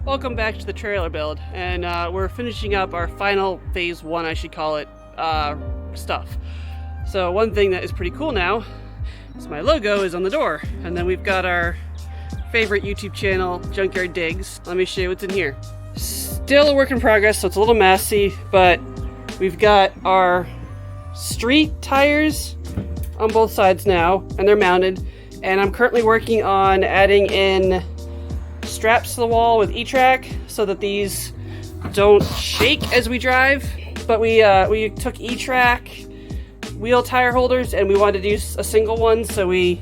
Welcome back to the trailer build, and we're finishing up our final phase 1, I should call it, stuff. So one thing that is pretty cool now is my logo is on the door, and then we've got our favorite YouTube channel, Junkyard Digs. Let me show you what's in here. Still a work in progress, so it's a little messy, but we've got our street tires on both sides now, and they're mounted, and I'm currently working on adding in straps to the wall with E-Track so that these don't shake as we drive. But we took E-Track wheel tire holders and we wanted to use a single one, so we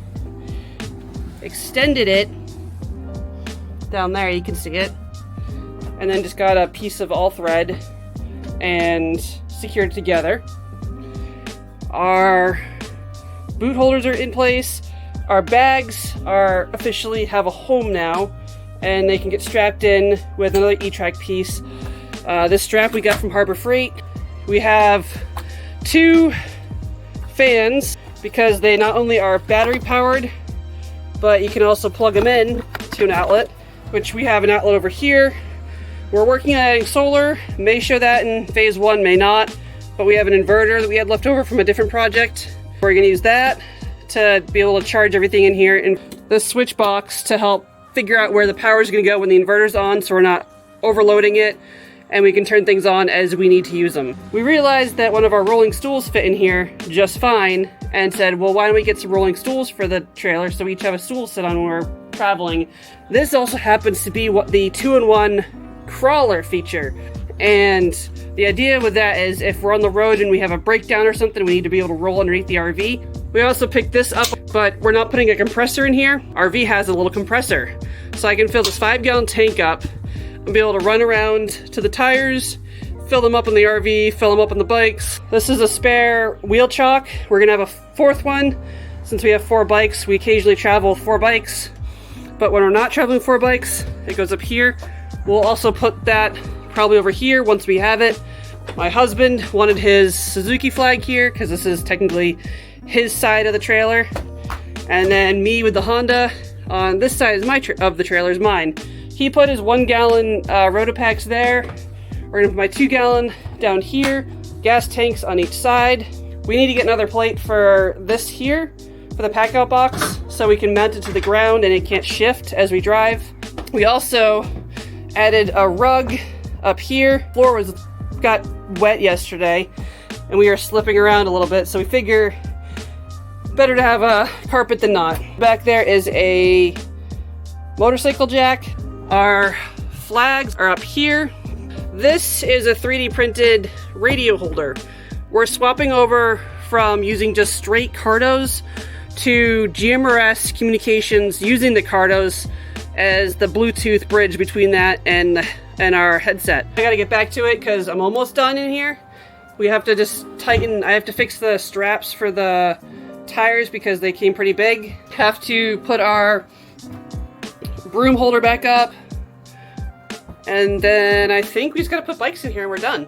extended it down there, you can see it, and then just got a piece of all thread and secured it together. Our boot holders are in place. Our bags are officially have a home now, and they can get strapped in with another E-Track piece. This strap we got from Harbor Freight. We have 2 fans because they not only are battery powered, but you can also plug them in to an outlet, which we have an outlet over here. We're working on adding solar. May show that in phase 1, may not, but we have an inverter that we had left over from a different project. We're gonna use that to be able to charge everything in here, and the switch box to help figure out where the power is going to go when the inverter's on, so we're not overloading it, and we can turn things on as we need to use them. We realized that one of our rolling stools fit in here just fine, and said, well, why don't we get some rolling stools for the trailer so we each have a stool to sit on when we're traveling. This also happens to be what the 2-in-1 crawler feature, and the idea with that is if we're on the road and we have a breakdown or something, we need to be able to roll underneath the RV. We also picked this up, but we're not putting a compressor in here. RV has a little compressor, so I can fill this 5-gallon tank up and be able to run around to the tires, fill them up in the RV, fill them up on the bikes. This is a spare wheel chock. We're gonna have a 4th one. Since we have 4 bikes, we occasionally travel with 4 bikes, but when we're not traveling with 4 bikes, it goes up here. We'll also put that probably over here once we have it. My husband wanted his Suzuki flag here because this is technically his side of the trailer, and then me with the Honda on this side is of the trailer is mine. He put his 1-gallon Rotopacks there. We're gonna put my 2-gallon down here, gas tanks on each side. We need to get another plate for this here, for the pack-out box, so we can mount it to the ground and it can't shift as we drive. We also added a rug up here. Floor got wet yesterday and we are slipping around a little bit, so we figure better to have a carpet than not. Back there is a motorcycle jack. Our flags are up here. This is a 3D printed radio holder. We're swapping over from using just straight Cardos to GMRS communications using the Cardos as the Bluetooth bridge between that and our headset. I gotta get back to it because I'm almost done in here. We have to just tighten, I have to fix the straps for the tires because they came pretty big. Have to put our broom holder back up, and then I think we just gotta put bikes in here and we're done.